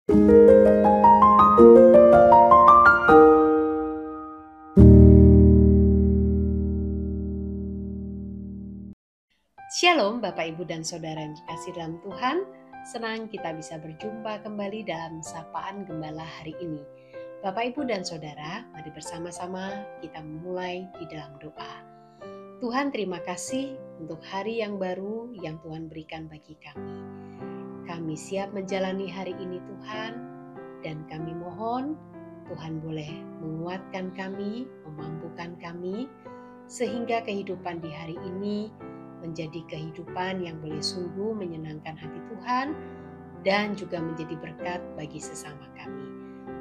Shalom Bapak Ibu dan Saudara yang dikasihi dalam Tuhan. Senang kita bisa berjumpa kembali dalam Sapaan Gembala hari ini. Bapak Ibu dan Saudara, mari bersama-sama kita memulai di dalam doa. Tuhan, terima kasih untuk hari yang baru yang Tuhan berikan bagi kami. Kami siap menjalani hari ini Tuhan, dan kami mohon Tuhan boleh menguatkan kami, memampukan kami, sehingga kehidupan di hari ini menjadi kehidupan yang boleh sungguh menyenangkan hati Tuhan dan juga menjadi berkat bagi sesama kami.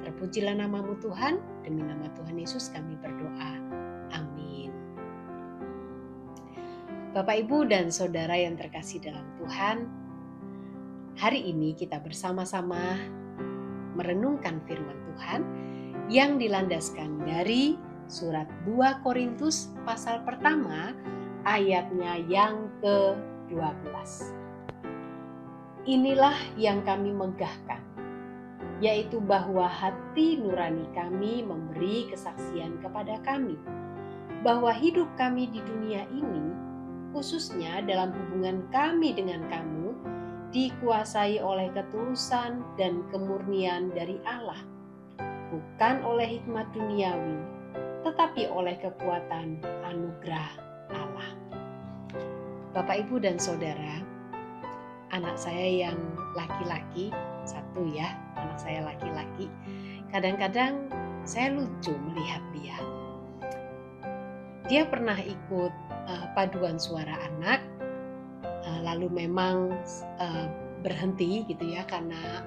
Terpujilah nama-Mu Tuhan, demi nama Tuhan Yesus kami berdoa. Amin. Bapak, Ibu, dan Saudara yang terkasih dalam Tuhan, hari ini kita bersama-sama merenungkan firman Tuhan yang dilandaskan dari surat 2 Korintus pasal pertama, ayatnya yang ke-12. Inilah yang kami megahkan, yaitu bahwa hati nurani kami memberi kesaksian kepada kami, bahwa hidup kami di dunia ini, khususnya dalam hubungan kami dengan kamu, dikuasai oleh ketulusan dan kemurnian dari Allah, bukan oleh hikmat duniawi, tetapi oleh kekuatan anugerah Allah. Bapak, Ibu, dan Saudara, anak saya yang laki-laki, satu ya, anak saya laki-laki, kadang-kadang saya lucu melihat dia. Dia pernah ikut paduan suara anak, lalu memang berhenti gitu ya, karena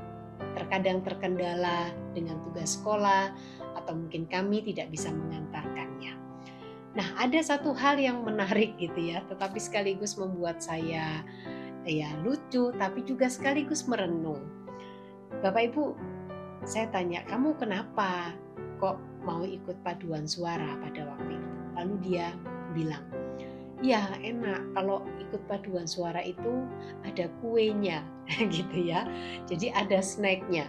terkadang terkendala dengan tugas sekolah, atau mungkin kami tidak bisa mengantarkannya. Nah, ada satu hal yang menarik gitu ya, tetapi sekaligus membuat saya lucu, tapi juga sekaligus merenung. Bapak Ibu, saya tanya, kamu kenapa kok mau ikut paduan suara pada waktu itu? Lalu dia bilang, ya enak kalau ikut paduan suara itu ada kuenya gitu ya, jadi ada snacknya.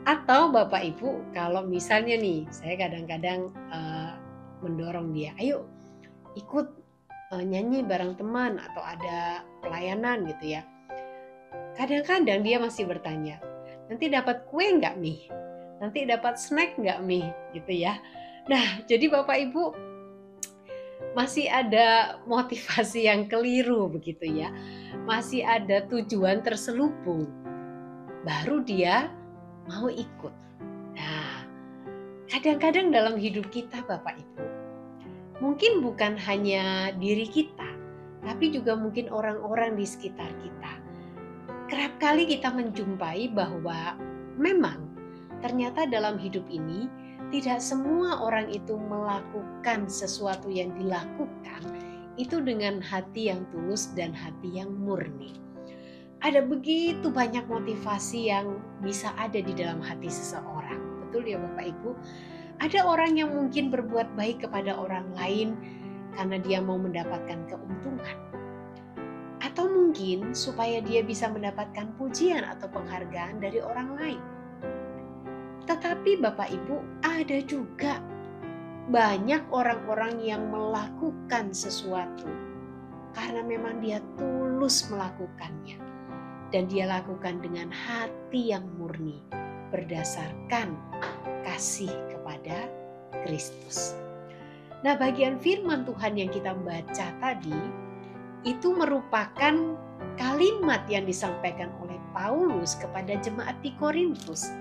Atau Bapak Ibu, kalau misalnya nih, saya kadang-kadang mendorong dia, ayo ikut nyanyi bareng teman atau ada pelayanan gitu ya. Kadang-kadang dia masih bertanya, nanti dapat kue nggak Mi? Nanti dapat snack nggak Mi? Gitu ya. Nah, jadi Bapak Ibu masih ada motivasi yang keliru begitu ya. Masih ada tujuan terselubung. Baru dia mau ikut. Nah, kadang-kadang dalam hidup kita Bapak Ibu, mungkin bukan hanya diri kita, tapi juga mungkin orang-orang di sekitar kita. Kerap kali kita menjumpai bahwa memang ternyata dalam hidup ini tidak semua orang itu melakukan sesuatu yang dilakukan itu dengan hati yang tulus dan hati yang murni. Ada begitu banyak motivasi yang bisa ada di dalam hati seseorang. Betul ya Bapak Ibu? Ada orang yang mungkin berbuat baik kepada orang lain karena dia mau mendapatkan keuntungan. Atau mungkin supaya dia bisa mendapatkan pujian atau penghargaan dari orang lain. Tetapi Bapak Ibu, ada juga banyak orang-orang yang melakukan sesuatu karena memang dia tulus melakukannya. Dan dia lakukan dengan hati yang murni berdasarkan kasih kepada Kristus. Nah, bagian firman Tuhan yang kita baca tadi itu merupakan kalimat yang disampaikan oleh Paulus kepada jemaat di Korintus,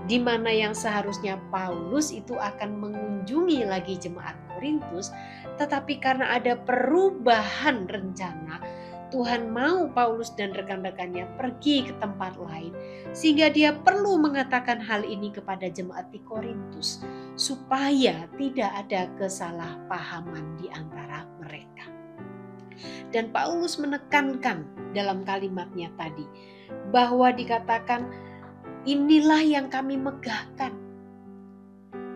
di mana yang seharusnya Paulus itu akan mengunjungi lagi jemaat Korintus, tetapi karena ada perubahan rencana, Tuhan mau Paulus dan rekan-rekannya pergi ke tempat lain, sehingga dia perlu mengatakan hal ini kepada jemaat di Korintus supaya tidak ada kesalahpahaman di antara mereka. Dan Paulus menekankan dalam kalimatnya tadi bahwa dikatakan inilah yang kami megahkan,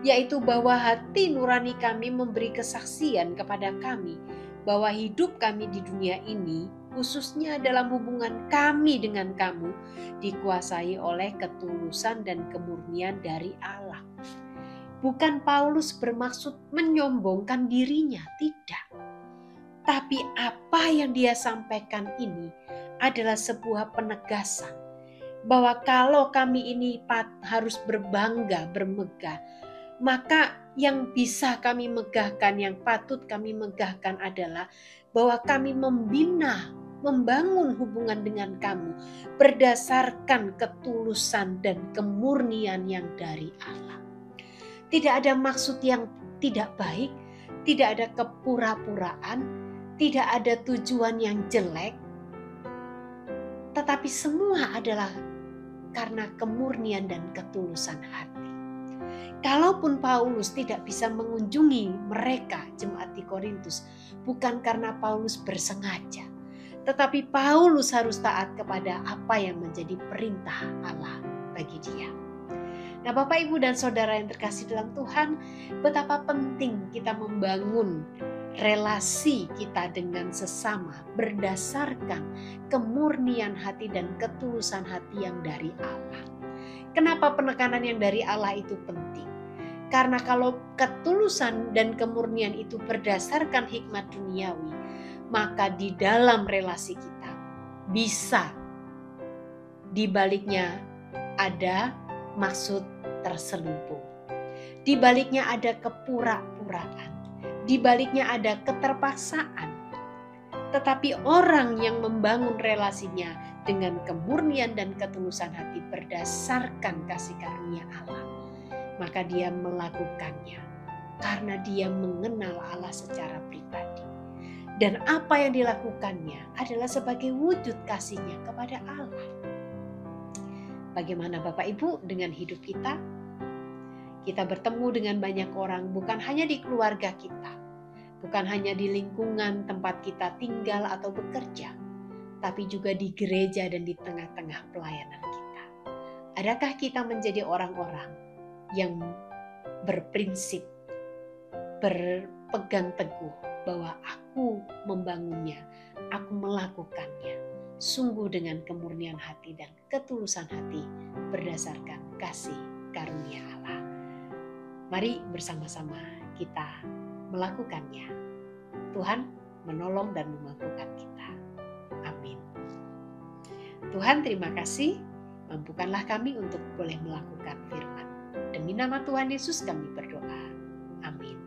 yaitu bahwa hati nurani kami memberi kesaksian kepada kami bahwa hidup kami di dunia ini khususnya dalam hubungan kami dengan kamu, dikuasai oleh ketulusan dan kemurnian dari Allah. Bukan Paulus bermaksud menyombongkan dirinya, tidak. Tapi apa yang dia sampaikan ini adalah sebuah penegasan bahwa kalau kami ini harus berbangga, bermegah, maka yang bisa kami megahkan, yang patut kami megahkan adalah bahwa kami membina, membangun hubungan dengan kamu berdasarkan ketulusan dan kemurnian yang dari Allah. Tidak ada maksud yang tidak baik, tidak ada kepura-puraan, tidak ada tujuan yang jelek, tetapi semua adalah karena kemurnian dan ketulusan hati. Kalaupun Paulus tidak bisa mengunjungi mereka, jemaat di Korintus, bukan karena Paulus bersengaja, tetapi Paulus harus taat kepada apa yang menjadi perintah Allah bagi dia. Nah, Bapak, Ibu, dan Saudara yang terkasih dalam Tuhan, betapa penting kita membangun relasi kita dengan sesama berdasarkan kemurnian hati dan ketulusan hati yang dari Allah. Kenapa penekanan yang dari Allah itu penting? Karena kalau ketulusan dan kemurnian itu berdasarkan hikmat duniawi, maka di dalam relasi kita bisa di baliknya ada maksud terselubung. Di baliknya ada kepura-puraan. Di baliknya ada keterpaksaan. Tetapi orang yang membangun relasinya dengan kemurnian dan ketulusan hati berdasarkan kasih karunia Allah, maka dia melakukannya karena dia mengenal Allah secara pribadi. Dan apa yang dilakukannya adalah sebagai wujud kasihnya kepada Allah. Bagaimana Bapak Ibu dengan hidup kita? Kita bertemu dengan banyak orang, bukan hanya di keluarga kita, bukan hanya di lingkungan tempat kita tinggal atau bekerja, tapi juga di gereja dan di tengah-tengah pelayanan kita. Adakah kita menjadi orang-orang yang berprinsip, berpegang teguh bahwa aku membangunnya, aku melakukannya, sungguh dengan kemurnian hati dan ketulusan hati berdasarkan kasih karunia Allah. Mari bersama-sama kita melakukannya. Tuhan menolong dan memampukan kita. Amin. Tuhan, terima kasih. Mampukanlah kami untuk boleh melakukan firman. Demi nama Tuhan Yesus kami berdoa. Amin.